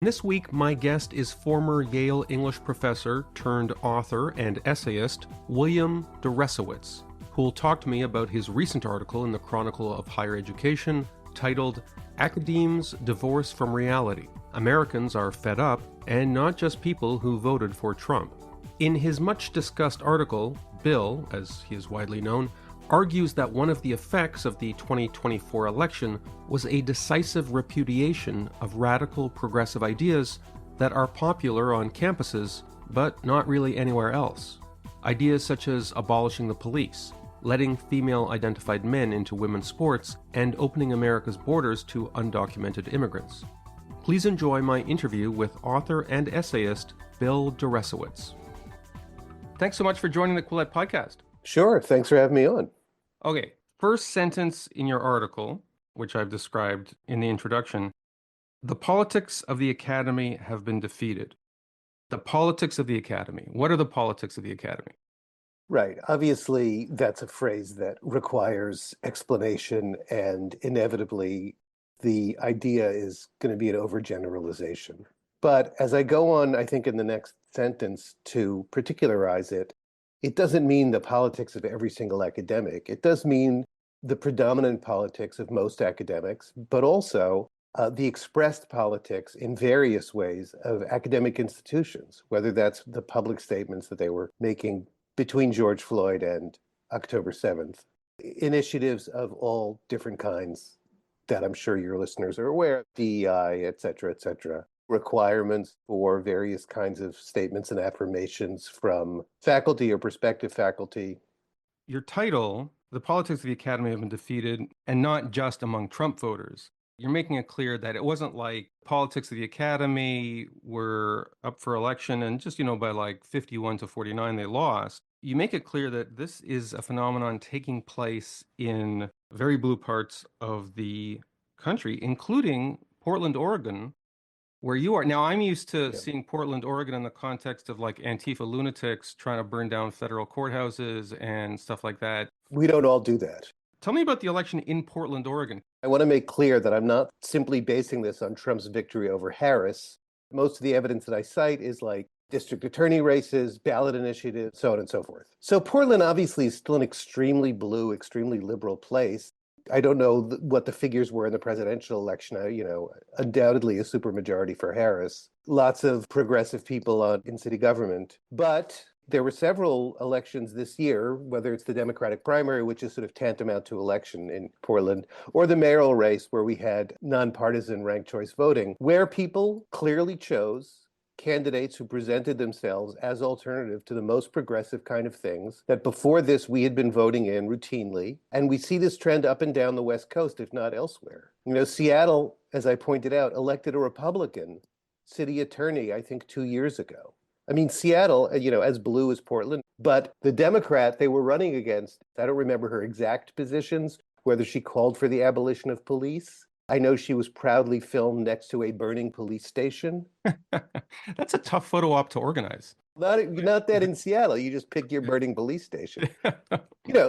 This week, my guest is former Yale English professor turned author and essayist William Deresiewicz, who will talk to me about his recent article in the Chronicle of Higher Education titled Academe's Divorce from Reality. Americans are fed up, and not just people who voted for Trump. In his much-discussed article, Bill, as he is widely known, argues that one of the effects of the 2024 election was a decisive repudiation of radical progressive ideas that are popular on campuses, but not really anywhere else. Ideas such as abolishing the police, letting female-identified men into women's sports, and opening America's borders to undocumented immigrants. Please enjoy my interview with author and essayist Bill Deresiewicz. Thanks so much for joining the Quillette podcast. Sure. Thanks for having me on. Okay, first sentence in your article, which I've described in the introduction, the politics of the academy have been defeated. The politics of the academy. What are the politics of the academy? Right. Obviously, that's a phrase that requires explanation, and inevitably, the idea is going to be an overgeneralization. But as I go on, I think in the next sentence to particularize it, it doesn't mean the politics of every single academic. It does mean the predominant politics of most academics, but also the expressed politics in various ways of academic institutions, whether that's the public statements that they were making between George Floyd and October 7th, initiatives of all different kinds that I'm sure your listeners are aware of, DEI, et cetera, requirements for various kinds of statements and affirmations from faculty or prospective faculty. Your title, The Politics of the Academy Have Been Defeated, and not just among Trump voters. You're making it clear that it wasn't like politics of the academy were up for election and just, by like 51 to 49, they lost. You make it clear that this is a phenomenon taking place in very blue parts of the country, including Portland, Oregon, where you are. Now, I'm used to seeing Portland, Oregon in the context of like Antifa lunatics trying to burn down federal courthouses and stuff like that. We don't all do that. Tell me about the election in Portland, Oregon. I want to make clear that I'm not simply basing this on Trump's victory over Harris. Most of the evidence that I cite is like district attorney races, ballot initiatives, so on and so forth. So Portland obviously is still an extremely blue, extremely liberal place. I don't know what the figures were in the presidential election. Undoubtedly a supermajority for Harris. Lots of progressive people in city government. But there were several elections this year, whether it's the Democratic primary, which is sort of tantamount to election in Portland, or the mayoral race where we had non-partisan ranked choice voting, where people clearly chose candidates who presented themselves as alternative to the most progressive kind of things that before this we had been voting in routinely. And we see this trend up and down the West Coast, if not elsewhere. Seattle, as I pointed out, elected a Republican city attorney, I think 2 years ago. I mean, Seattle, as blue as Portland, but the Democrat they were running against, I don't remember her exact positions, whether she called for the abolition of police. I know she was proudly filmed next to a burning police station. That's a tough photo op to organize. Not that in Seattle, you just pick your burning police station.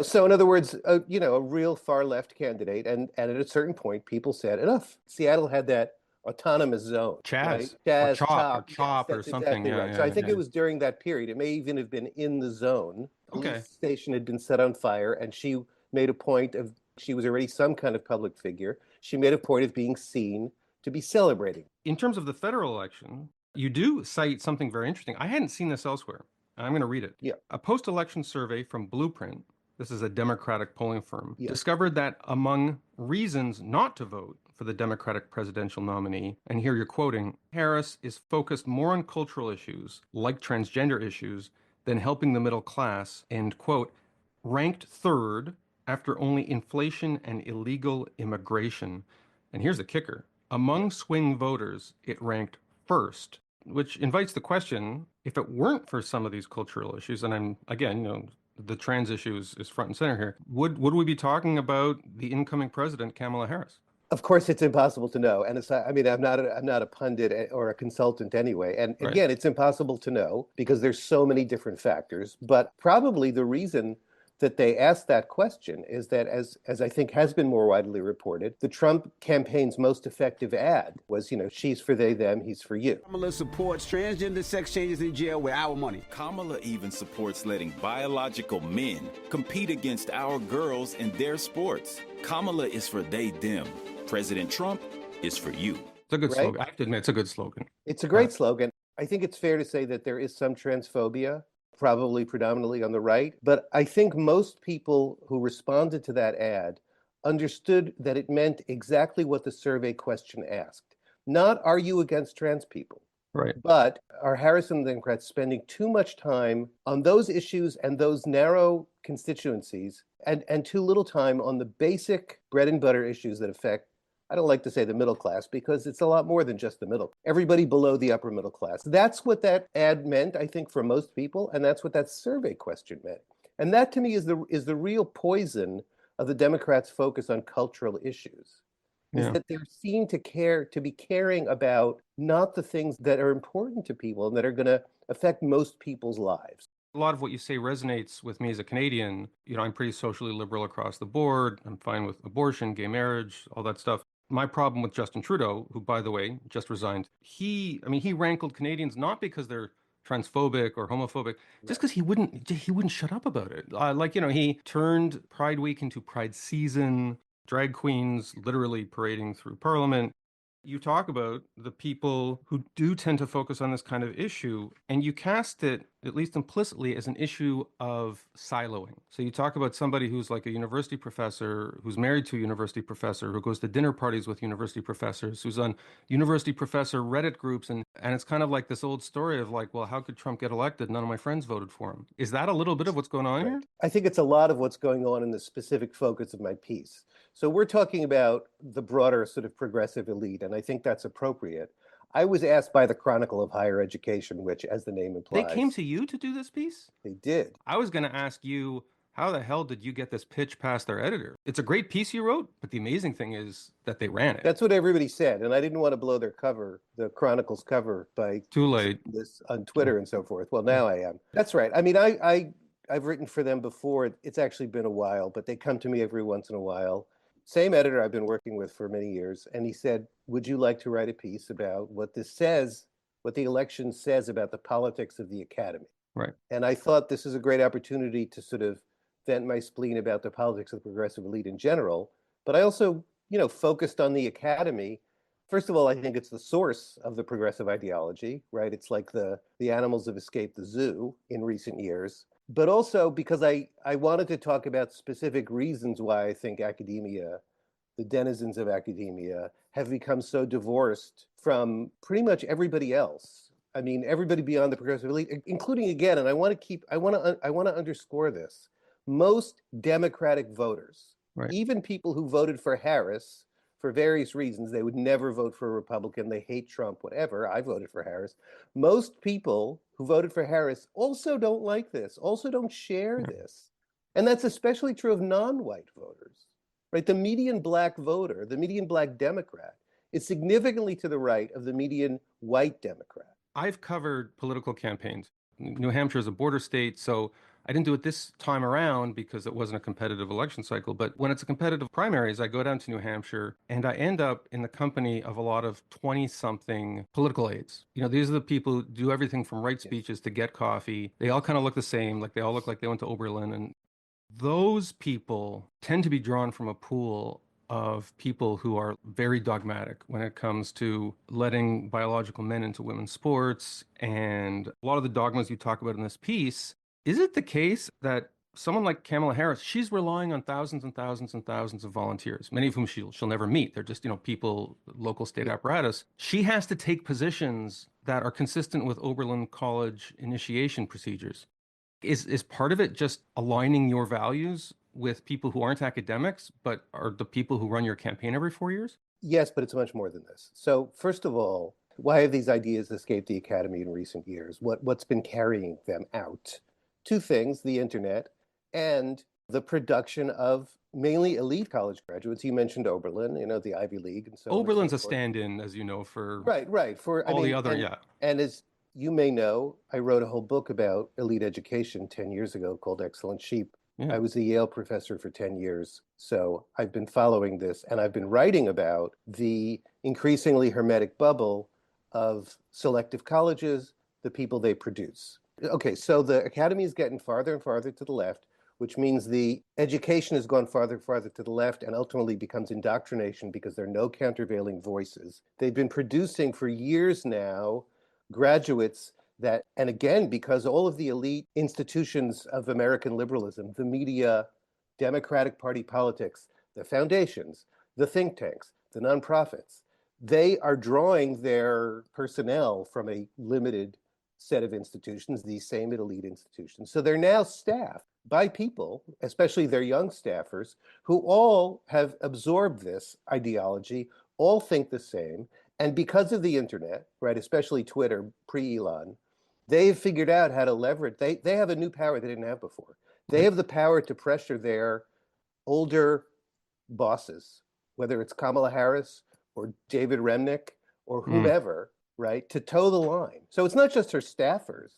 So in other words, a real far left candidate. And at a certain point, people said, enough. Seattle had that autonomous zone. Chaz, right? Chaz, or Chop or something. Exactly right. So I think it was during that period. It may even have been in the zone. The police station had been set on fire, and she made a point of, she was already some kind of public figure. She made a point of being seen to be celebrating. In terms of the federal election, you do cite something very interesting. I hadn't seen this elsewhere. I'm going to read it. Yeah. A post-election survey from Blueprint, this is a Democratic polling firm, discovered that among reasons not to vote for the Democratic presidential nominee, and here you're quoting, Harris is focused more on cultural issues, like transgender issues, than helping the middle class, and quote, ranked third after only inflation and illegal immigration. And here's the kicker. Among swing voters, it ranked first, which invites the question, if it weren't for some of these cultural issues, and the trans issue is front and center here, would we be talking about the incoming president, Kamala Harris? Of course, it's impossible to know. And I'm not a pundit or a consultant anyway. And again, It's impossible to know because there's so many different factors. But probably the reason that they asked that question is that, as I think has been more widely reported, the Trump campaign's most effective ad was, she's for they, them, he's for you. Kamala supports transgender sex changes in jail with our money. Kamala even supports letting biological men compete against our girls in their sports. Kamala is for they, them. President Trump is for you. It's a good Right? slogan. I have to admit, it's a good slogan. It's a great slogan. I think it's fair to say that there is some transphobia, probably predominantly on the right. But I think most people who responded to that ad understood that it meant exactly what the survey question asked. Not, are you against trans people? Right. But are Harris and the Democrats spending too much time on those issues and those narrow constituencies and too little time on the basic bread and butter issues that affect, I don't like to say the middle class because it's a lot more than just the middle. Everybody below the upper middle class. That's what that ad meant, I think, for most people, and that's what that survey question meant. And that, to me, is the real poison of the Democrats' focus on cultural issues. Is that they seem to be caring about not the things that are important to people and that are going to affect most people's lives. A lot of what you say resonates with me as a Canadian. I'm pretty socially liberal across the board. I'm fine with abortion, gay marriage, all that stuff. My problem with Justin Trudeau, who, by the way, just resigned, he rankled Canadians not because they're transphobic or homophobic, just because he wouldn't shut up about it. He turned Pride Week into Pride season, drag queens literally parading through Parliament. You talk about the people who do tend to focus on this kind of issue, and you cast it, at least implicitly, as an issue of siloing. So you talk about somebody who's like a university professor, who's married to a university professor, who goes to dinner parties with university professors, who's on university professor Reddit groups, and it's kind of like this old story of like, well, how could Trump get elected? None of my friends voted for him. Is that a little bit of what's going on here? I think it's a lot of what's going on in the specific focus of my piece. So we're talking about the broader sort of progressive elite, and I think that's appropriate. I was asked by the Chronicle of Higher Education, which, as the name implies, They came to you to do this piece? They did. I was going to ask you, how the hell did you get this pitch past their editor? It's a great piece you wrote, but the amazing thing is that they ran it. That's what everybody said, and I didn't want to blow their cover, the Chronicle's cover, by Too late. This on Twitter and so forth. Well, now I am. That's right. I mean, I've written for them before. It's actually been a while, but they come to me every once in a while. Same editor I've been working with for many years, and he said, would you like to write a piece about what this says, what the election says about the politics of the academy? Right. And I thought this is a great opportunity to sort of vent my spleen about the politics of the progressive elite in general. But I also, focused on the academy. First of all, I think it's the source of the progressive ideology, right? It's like the animals have escaped the zoo in recent years. But also because I wanted to talk about specific reasons why I think academia, the denizens of academia, have become so divorced from pretty much everybody else. I mean, everybody beyond the progressive elite, including, again, and I want to underscore this, most Democratic voters, right, even people who voted for Harris for various reasons, they would never vote for a Republican, they hate Trump, whatever. I voted for Harris. Most people who voted for Harris also don't like this, also don't share this. And that's especially true of non-white voters, right? The median black voter, the median black Democrat, is significantly to the right of the median white Democrat. I've covered political campaigns. New Hampshire is a border state, so I didn't do it this time around because it wasn't a competitive election cycle. But when it's a competitive primaries, I go down to New Hampshire and I end up in the company of a lot of 20-something political aides. These are the people who do everything from write speeches to get coffee. They all kind of look the same. Like they all look like they went to Oberlin. And those people tend to be drawn from a pool of people who are very dogmatic when it comes to letting biological men into women's sports and a lot of the dogmas you talk about in this piece. Is it the case that someone like Kamala Harris, she's relying on thousands and thousands and thousands of volunteers, many of whom she'll never meet. They're just, people, local state apparatus. She has to take positions that are consistent with Oberlin College initiation procedures. Is part of it just aligning your values with people who aren't academics, but are the people who run your campaign every 4 years? Yes, but it's much more than this. So first of all, why have these ideas escaped the academy in recent years? What's been carrying them out? Two things, the internet and the production of mainly elite college graduates. You mentioned Oberlin, the Ivy League and so on. Oberlin's a stand-in, as you know, for right. For all the other, And as you may know, I wrote a whole book about elite education 10 years ago called Excellent Sheep. Yeah. I was a Yale professor for 10 years, so I've been following this, and I've been writing about the increasingly hermetic bubble of selective colleges, the people they produce. Okay, so the academy is getting farther and farther to the left, which means the education has gone farther and farther to the left and ultimately becomes indoctrination because there are no countervailing voices. They've been producing for years now graduates that, and again, because all of the elite institutions of American liberalism, the media, Democratic Party politics, the foundations, the think tanks, the nonprofits, they are drawing their personnel from a limited set of institutions, these same elite institutions. So they're now staffed by people, especially their young staffers, who all have absorbed this ideology, all think the same. And because of the internet, right, especially Twitter, pre-Elon, they've figured out how to leverage. They have a new power they didn't have before. They have the power to pressure their older bosses, whether it's Kamala Harris or David Remnick or whomever, right, to toe the line. So it's not just her staffers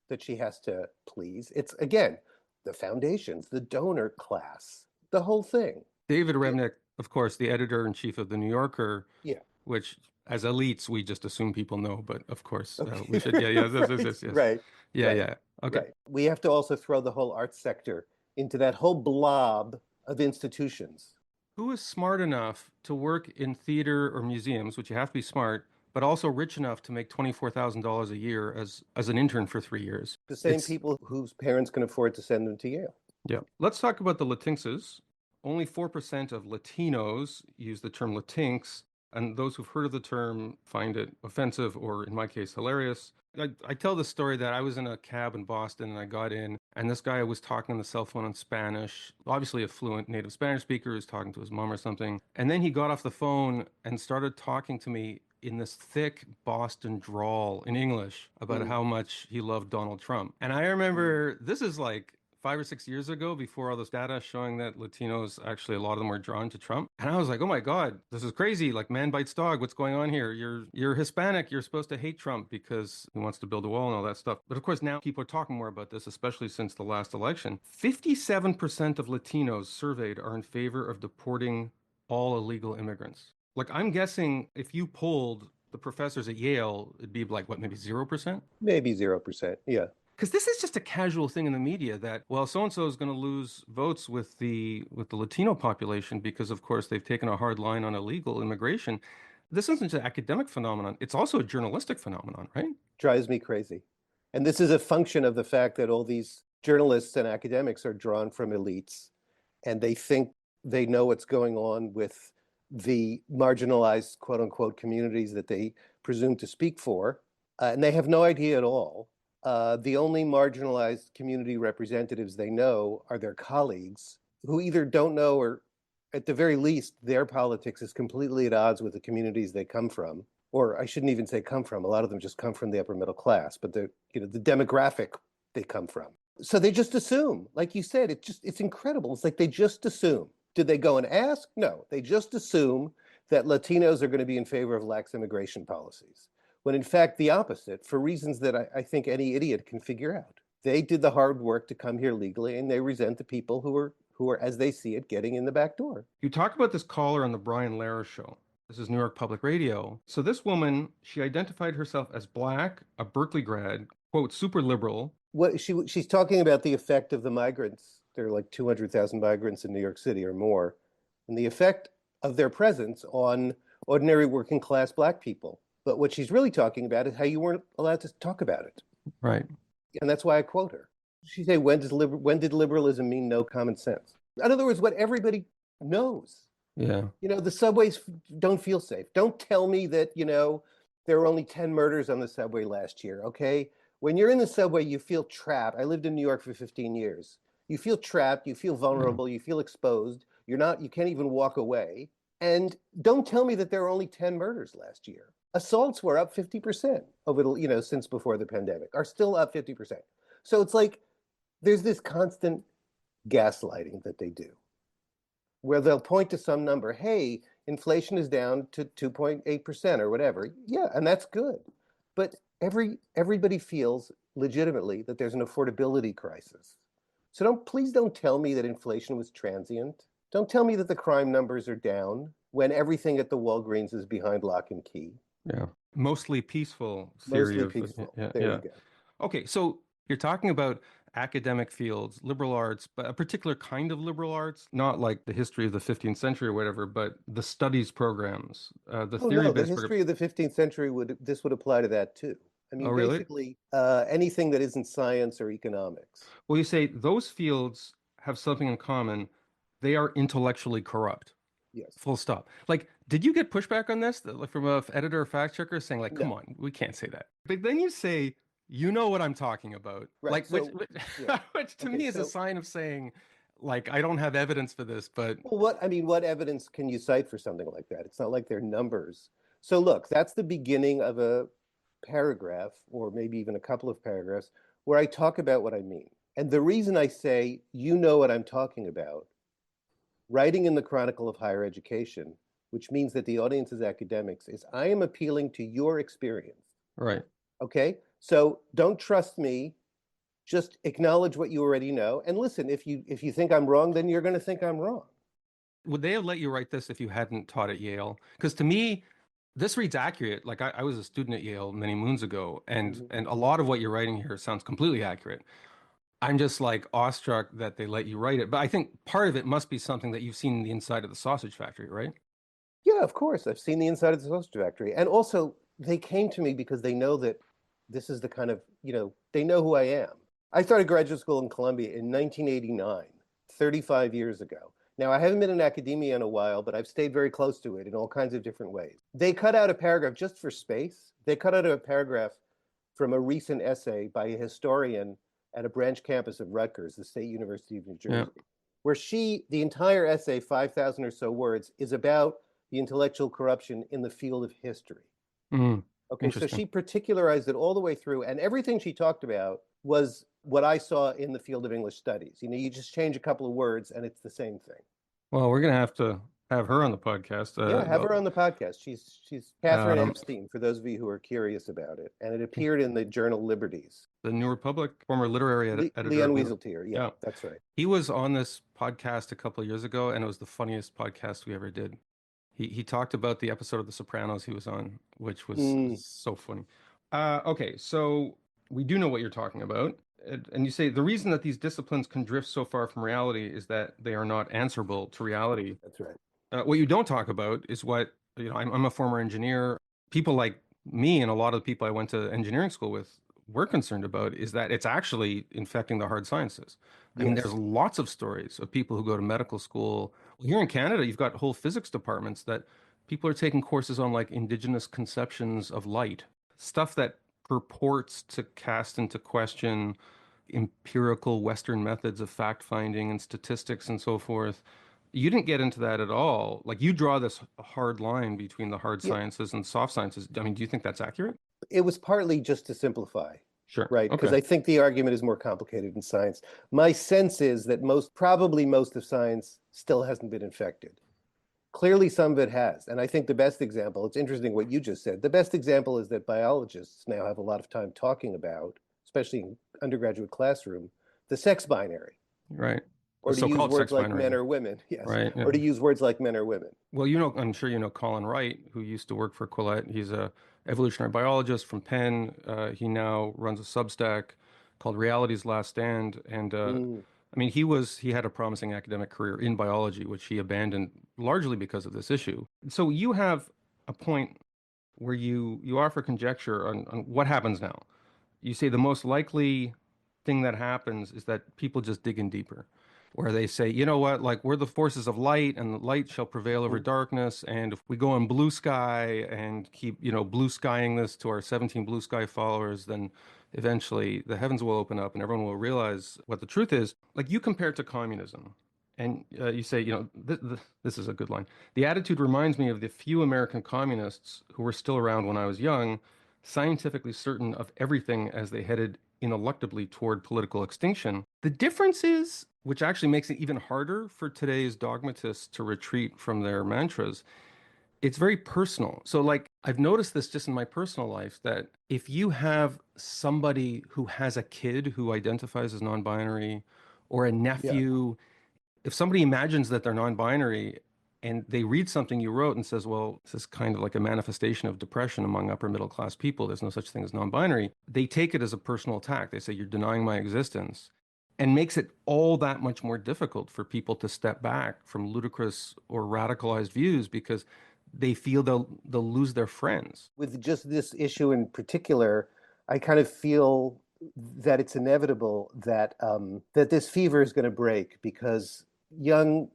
that she has to please. It's, again, the foundations, the donor class, the whole thing. David Remnick, of course, the editor-in-chief of The New Yorker, Yeah. which as elites, we just assume people know, but of course, Okay. we should, yes. Right. Yeah, Right. yeah. Okay. Right. We have to also throw the whole arts sector into that whole blob of institutions. Who is smart enough to work in theater or museums, which you have to be smart, but also rich enough to make $24,000 a year as an intern for 3 years? The same people whose parents can afford to send them to Yale. Yeah. Let's talk about the Latinxes. Only 4% of Latinos use the term Latinx, and those who've heard of the term find it offensive or, in my case, hilarious. I tell the story that I was in a cab in Boston and I got in, and this guy was talking on the cell phone in Spanish, obviously a fluent native Spanish speaker who's talking to his mom or something. And then he got off the phone and started talking to me in this thick Boston drawl in English about how much he loved Donald Trump. And I remember this is like 5 or 6 years ago, before all this data showing that Latinos, actually a lot of them were drawn to Trump. And I was like, oh my God, this is crazy. Like, man bites dog. What's going on here? You're Hispanic. You're supposed to hate Trump because he wants to build a wall and all that stuff. But of course, now people are talking more about this, especially since the last election. 57% of Latinos surveyed are in favor of deporting all illegal immigrants. Like, I'm guessing if you polled the professors at Yale, it'd be like, what, maybe 0%? Maybe 0%. Yeah. Because this is just a casual thing in the media that, well, so-and-so is going to lose votes with the Latino population because, of course, they've taken a hard line on illegal immigration. This isn't an academic phenomenon. It's also a journalistic phenomenon, right? Drives me crazy. And this is a function of the fact that all these journalists and academics are drawn from elites, and they think they know what's going on with the marginalized, quote unquote, communities that they presume to speak for. And they have no idea at all. The only marginalized community representatives they know are their colleagues who either don't know or, at the very least, their politics is completely at odds with the communities they come from. Or I shouldn't even say come from. A lot of them just come from the upper middle class, but the demographic they come from. So they just assume, like you said, it's incredible. It's like they just assume. Did they go and ask? No, they just assume that Latinos are going to be in favor of lax immigration policies, when in fact the opposite, for reasons that I think any idiot can figure out. They did the hard work to come here legally, and they resent the people who are, as they see it, getting in the back door. You talk about this caller on the Brian Lehrer show. This is New York Public Radio. So this woman, she identified herself as Black, a Berkeley grad, quote, super liberal. What she's talking about the effect of the migrants. There are like 200,000 migrants in New York City or more, and the effect of their presence on ordinary working class Black people. But what she's really talking about is how you weren't allowed to talk about it. Right. And that's why I quote her. She said, when did liberalism mean no common sense? In other words, what everybody knows. Yeah. The subways don't feel safe. Don't tell me that, there were only 10 murders on the subway last year, okay? When you're in the subway, you feel trapped. I lived in New York for 15 years. You feel trapped, you feel vulnerable, you feel exposed. You can't even walk away. And don't tell me that there were only 10 murders last year. Assaults were up 50% over since before the pandemic, are still up 50%. So it's like there's this constant gaslighting that they do, where they'll point to some number. Hey, inflation is down to 2.8% or whatever. Yeah, and that's good. But everybody feels legitimately that there's an affordability crisis, So please don't tell me that inflation was transient. Don't tell me that the crime numbers are down when everything at the Walgreens is behind lock and key. Yeah. Mostly peaceful theory Mostly of, peaceful. yeah, There yeah. you go. Okay, so you're talking about academic fields, liberal arts, but a particular kind of liberal arts, not like the history of the 15th century or whatever, but the studies programs, the Oh no, the theory-based programs. history of the 15th century would apply to that too. I Oh, mean, really? basically, anything that isn't science or economics. Well, you say those fields have something in common. They are intellectually corrupt. Yes. Full stop. Like, did you get pushback on this like, from a editor or fact checker saying, like, come No. on, we can't say that. But then you say, you know what I'm talking about. Right. Like, So, yeah. which to Okay. me is a sign of saying, like, I don't have evidence for this, but Well, what evidence can you cite for something like that? It's not like they're numbers. So look, that's the beginning of a paragraph, or maybe even a couple of paragraphs, where I talk about what I mean. And the reason I say, you know what I'm talking about, writing in the Chronicle of Higher Education, which means that the audience is academics, is I am appealing to your experience. right. Okay? So don't trust me. Just acknowledge what you already know. And listen, if you think I'm wrong, then you're going to think I'm wrong. Would they have let you write this if you hadn't taught at Yale? Because to me, this reads accurate. Like I was a student at Yale many moons ago, and a lot of what you're writing here sounds completely accurate. I'm just like awestruck that they let you write it. But I think part of it must be something that you've seen in the inside of the sausage factory, right? Yeah, of course. I've seen the inside of the sausage factory. And also, they came to me because they know that this is the kind of, they know who I am. I started graduate school in Columbia in 1989, 35 years ago. Now, I haven't been in academia in a while, but I've stayed very close to it in all kinds of different ways. They cut out a paragraph just for space. They cut out a paragraph from a recent essay by a historian at a branch campus of Rutgers, the State University of New Jersey, where the entire essay, 5,000 or so words, is about the intellectual corruption in the field of history. Okay, so she particularized it all the way through, and everything she talked about was what I saw in the field of English studies. You just change a couple of words and it's the same thing. Well, we're going to have her on the podcast. Yeah, have her on the podcast. She's Catherine Epstein, for those of you who are curious about it. And it appeared in the journal Liberties. The New Republic, former literary editor. Leon Wieseltier, yeah, that's right. He was on this podcast a couple of years ago, and it was the funniest podcast we ever did. He talked about the episode of The Sopranos he was on, which was so funny. Okay, so we do know what you're talking about. And you say the reason that these disciplines can drift so far from reality is that they are not answerable to reality. That's right. What you don't talk about is what, I'm a former engineer. People like me and a lot of the people I went to engineering school with were concerned about is that it's actually infecting the hard sciences. I mean, there's lots of stories of people who go to medical school. Here in Canada, you've got whole physics departments that people are taking courses on like indigenous conceptions of light, stuff that purports to cast into question empirical Western methods of fact finding and statistics and so forth. You didn't get into that at all. Like you draw this hard line between the hard sciences and soft sciences. I mean, do you think that's accurate? It was partly just to simplify. Sure. Right. Because I think the argument is more complicated in science. My sense is that probably most of science still hasn't been infected. Clearly, some of it has. And I think the best example, it's interesting what you just said. The best example is that biologists now have a lot of time talking about, especially in undergraduate classroom, the sex binary. Right. Or to use words like men or women. Yes. Right. Yeah. Or to use words like men or women. Well, I'm sure you know Colin Wright, who used to work for Quillette. He's a evolutionary biologist from Penn. He now runs a Substack called Reality's Last Stand. And I mean, he had a promising academic career in biology, which he abandoned largely because of this issue. So you have a point where you offer conjecture on what happens now. You say the most likely thing that happens is that people just dig in deeper, where they say, you know what, like we're the forces of light and the light shall prevail over darkness. And if we go in blue sky and keep, blue skying this to our 17 blue sky followers, then eventually the heavens will open up and everyone will realize what the truth is. Like you compare it to communism and you say, this is a good line. The attitude reminds me of the few American communists who were still around when I was young, scientifically certain of everything as they headed ineluctably toward political extinction. The difference is, which actually makes it even harder for today's dogmatists to retreat from their mantras, it's very personal. So like I've noticed this just in my personal life, that if you have somebody who has a kid who identifies as non-binary or a Yeah. nephew. If somebody imagines that they're non-binary and they read something you wrote and says, well, this is kind of like a manifestation of depression among upper middle class people. There's no such thing as non-binary. They take it as a personal attack. They say, you're denying my existence, and makes it all that much more difficult for people to step back from ludicrous or radicalized views because they feel they'll lose their friends. With just this issue in particular, I kind of feel that it's inevitable that that this fever is going to break because young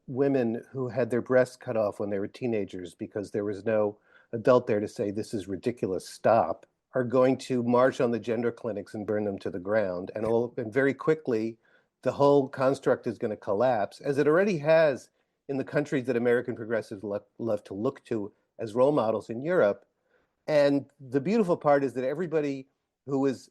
women who had their breasts cut off when they were teenagers because there was no adult there to say this is ridiculous, stop, are going to march on the gender clinics and burn them to the ground, and very quickly the whole construct is going to collapse, as it already has in the countries that American progressives love to look to as role models in Europe. And the beautiful part is that everybody who is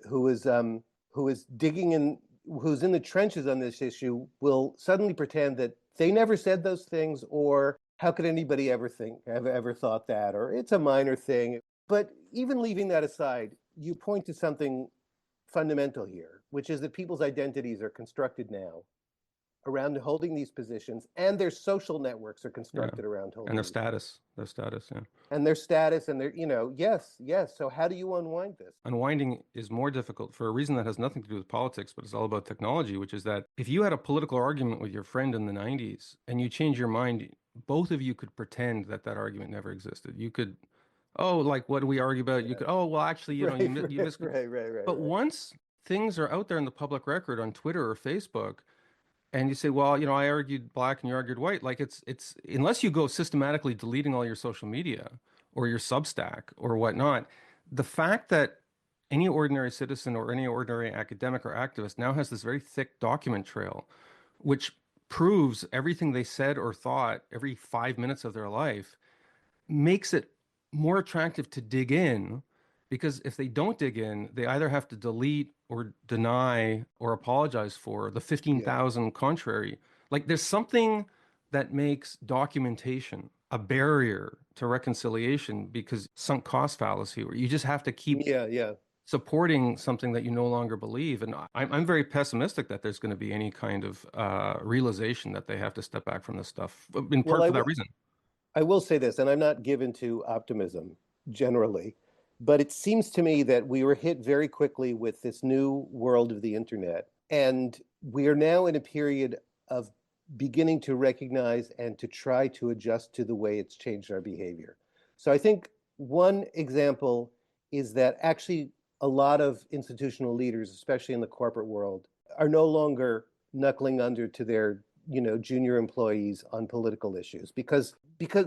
digging in, who's in the trenches on this issue, will suddenly pretend that they never said those things, or how could anybody ever have ever thought that, or it's a minor thing. But even leaving that aside, you point to something fundamental here, which is that people's identities are constructed now around holding these positions, and their social networks are constructed around holding And their these status, yeah. and their status and their, yes, yes. So how do you unwind this? Unwinding is more difficult for a reason that has nothing to do with politics, but it's all about technology, which is that if you had a political argument with your friend in the 90s and you change your mind, both of you could pretend that that argument never existed. You could, oh, like, what do we argue about? You could, oh, well, actually, you miss. Right. But once things are out there in the public record on Twitter or Facebook, and you say, well, I argued black and you argued white, like it's unless you go systematically deleting all your social media or your Substack or whatnot, the fact that any ordinary citizen or any ordinary academic or activist now has this very thick document trail, which proves everything they said or thought every 5 minutes of their life, makes it more attractive to dig in, because if they don't dig in, they either have to delete or deny or apologize for the 15,000 contrary. Like, there's something that makes documentation a barrier to reconciliation, because sunk cost fallacy, where you just have to keep Yeah. supporting something that you no longer believe. And I'm very pessimistic that there's going to be any kind of realization that they have to step back from this stuff, in part for that reason. I will say this, and I'm not given to optimism generally, but it seems to me that we were hit very quickly with this new world of the internet. And we are now in a period of beginning to recognize and to try to adjust to the way it's changed our behavior. So I think one example is that actually a lot of institutional leaders, especially in the corporate world, are no longer knuckling under to their junior employees on political issues, because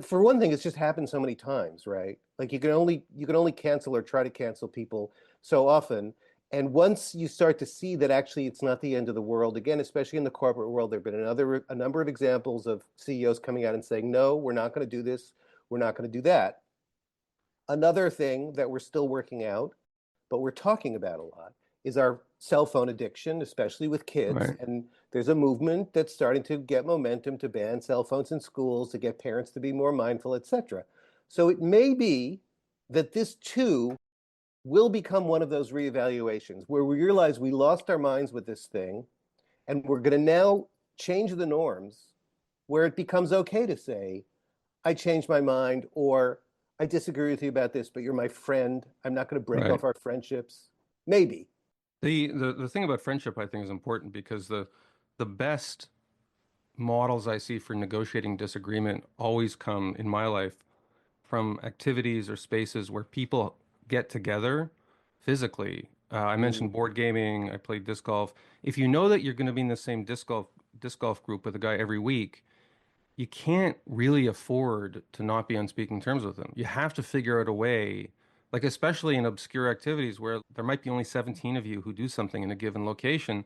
for one thing, it's just happened so many times, right? Like you can only cancel or try to cancel people so often. And once you start to see that actually it's not the end of the world, again, especially in the corporate world, there have been a number of examples of CEOs coming out and saying, no, we're not going to do this, we're not going to do that. Another thing that we're still working out, but we're talking about a lot, is our cell phone addiction, especially with kids. Right. And there's a movement that's starting to get momentum to ban cell phones in schools, to get parents to be more mindful, etc. So it may be that this too will become one of those reevaluations where we realize we lost our minds with this thing, and we're going to now change the norms where it becomes okay to say, I changed my mind, or I disagree with you about this, but you're my friend. I'm not going to break off our friendships. Maybe. The thing about friendship, I think, is important, because the best models I see for negotiating disagreement always come in my life from activities or spaces where people get together physically. I mentioned board gaming. I played disc golf. If you know that you're going to be in the same disc golf group with a guy every week, you can't really afford to not be on speaking terms with them. You have to figure out a way, like especially in obscure activities where there might be only 17 of you who do something in a given location.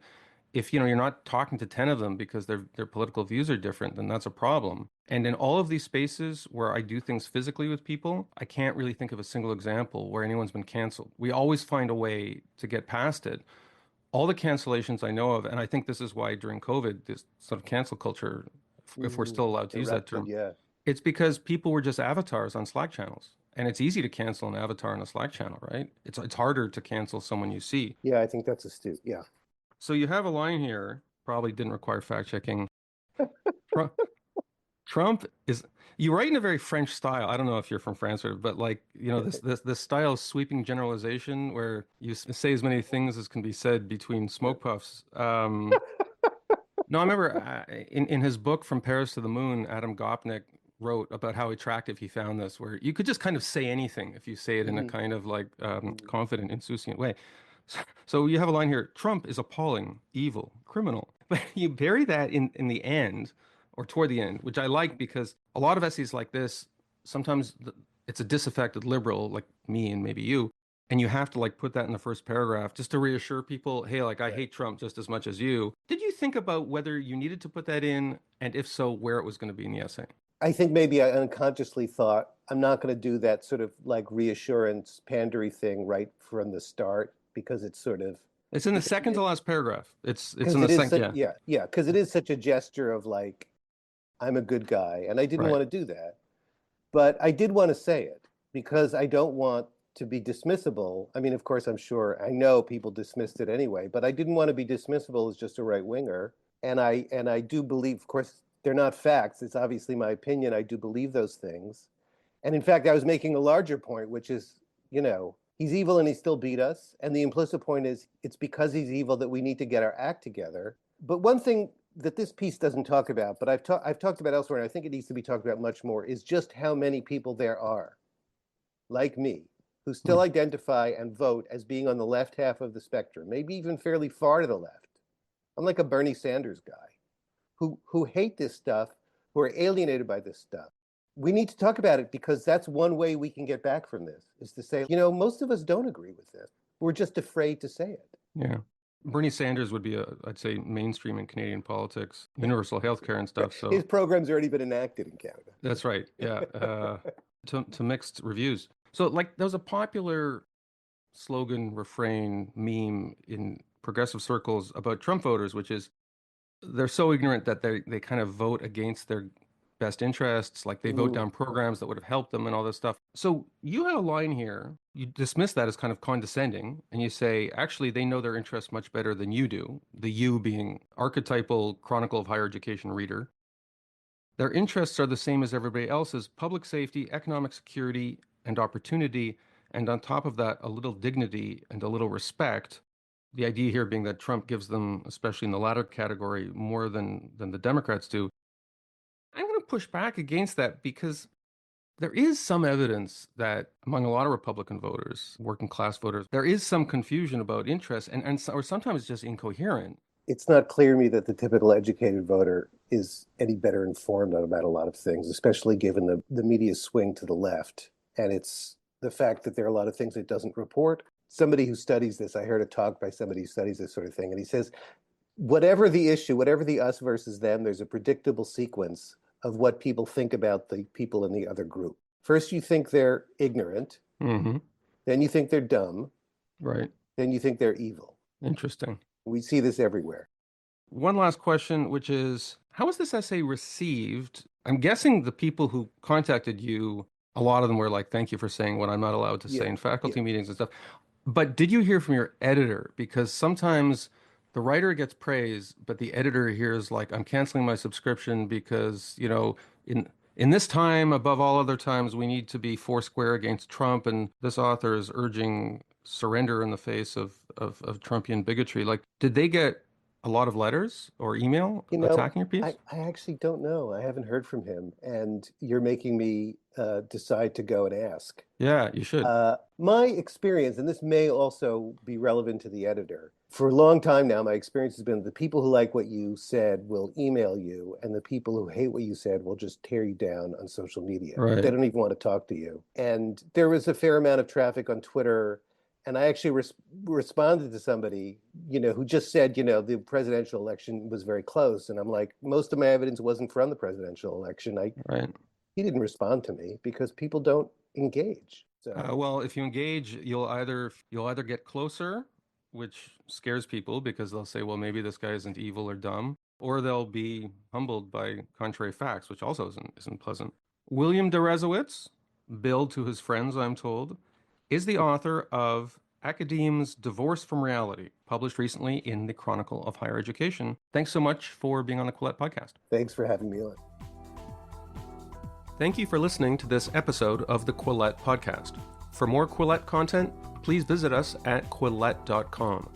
If you're not talking to 10 of them because their political views are different, then that's a problem. And in all of these spaces where I do things physically with people, I can't really think of a single example where anyone's been canceled. We always find a way to get past it. All the cancellations I know of, and I think this is why during COVID, this sort of cancel culture, if we're still allowed to use that term, it's because people were just avatars on Slack channels. And it's easy to cancel an avatar on a Slack channel, right? It's harder to cancel someone you see. Yeah, I think that's astute. Yeah. So you have a line here, probably didn't require fact checking. Trump, Trump is you write in a very French style. I don't know if you're from France but like, this style of sweeping generalization where you say as many things as can be said between smoke puffs. No, I remember in his book From Paris to the Moon, Adam Gopnik wrote about how attractive he found this, where you could just kind of say anything if you say it in a kind of like confident, insouciant way. So you have a line here: Trump is appalling, evil, criminal. But you bury that in the end or toward the end, which I like because a lot of essays like this, sometimes it's a disaffected liberal like me and maybe you, and you have to like put that in the first paragraph just to reassure people, hey, like I hate Trump just as much as you. Did you think about whether you needed to put that in, and if so, where it was going to be in the essay? I think maybe I unconsciously thought I'm not going to do that sort of like reassurance pandery thing right from the start because it's sort of It's in the because second to last paragraph. It's because in the it is second, such, yeah. yeah, because it is such a gesture of like I'm a good guy, and I didn't Right. want to do that, but I did want to say it because I don't want to be dismissible. I mean, of course, I'm sure I know people dismissed it anyway, but I didn't want to be dismissible as just a right winger, and I do believe, of course, they're not facts. It's obviously my opinion. I do believe those things. And in fact, I was making a larger point, which is, he's evil and he still beat us. And the implicit point is it's because he's evil that we need to get our act together. But one thing that this piece doesn't talk about, but I've talked about elsewhere, and I think it needs to be talked about much more, is just how many people there are, like me, who still identify and vote as being on the left half of the spectrum, maybe even fairly far to the left. I'm like a Bernie Sanders guy who hate this stuff, who are alienated by this stuff. We need to talk about it because that's one way we can get back from this, is to say, most of us don't agree with this. We're just afraid to say it. Yeah. Bernie Sanders would be I'd say, mainstream in Canadian politics, universal health care and stuff. So his program's already been enacted in Canada. that's right. Yeah. To mixed reviews. So like there was a popular slogan, refrain, meme in progressive circles about Trump voters, which is they're so ignorant that they kind of vote against their best interests, like they vote down programs that would have helped them and all this stuff. So you had a line here, you dismiss that as kind of condescending, and you say, actually, they know their interests much better than you do, the you being archetypal Chronicle of Higher Education reader. Their interests are the same as everybody else's: public safety, economic security, and opportunity. And on top of that, a little dignity and a little respect. The idea here being that Trump gives them, especially in the latter category, more than the Democrats do. I'm going to push back against that because there is some evidence that among a lot of Republican voters, working class voters, there is some confusion about interests or sometimes just incoherent. It's not clear to me that the typical educated voter is any better informed about a lot of things, especially given the media's swing to the left. And it's the fact that there are a lot of things it doesn't report. Somebody who studies this, I heard a talk by somebody who studies this sort of thing, and he says, whatever the issue, whatever the us versus them, there's a predictable sequence of what people think about the people in the other group. First, you think they're ignorant. Then you think they're dumb. Right. Then you think they're evil. Interesting. We see this everywhere. One last question, which is, how was this essay received? I'm guessing the people who contacted you, a lot of them were like, thank you for saying what I'm not allowed to say in faculty meetings and stuff. But did you hear from your editor? Because sometimes the writer gets praise, but the editor hears like, I'm canceling my subscription because, in this time, above all other times, we need to be foursquare against Trump, and this author is urging surrender in the face of Trumpian bigotry. Like, did they get a lot of letters or email attacking your piece? I actually don't know. I haven't heard from him, and you're making me decide to go and ask. Yeah, you should. My experience, and this may also be relevant to the editor, for a long time now, my experience has been the people who like what you said will email you, and the people who hate what you said will just tear you down on social media. Right. They don't even want to talk to you. And there was a fair amount of traffic on Twitter. And I actually responded to somebody, who just said, the presidential election was very close. And I'm like, most of my evidence wasn't from the presidential election. Right. He didn't respond to me because people don't engage. So well, if you engage, you'll either get closer, which scares people because they'll say, well, maybe this guy isn't evil or dumb, or they'll be humbled by contrary facts, which also isn't pleasant. William Deresiewicz, billed to his friends, I'm told, is the author of Academ's Divorce from Reality, published recently in the Chronicle of Higher Education. Thanks so much for being on the Quillette podcast. Thanks for having me on. Thank you for listening to this episode of the Quillette podcast. For more Quillette content, please visit us at quillette.com.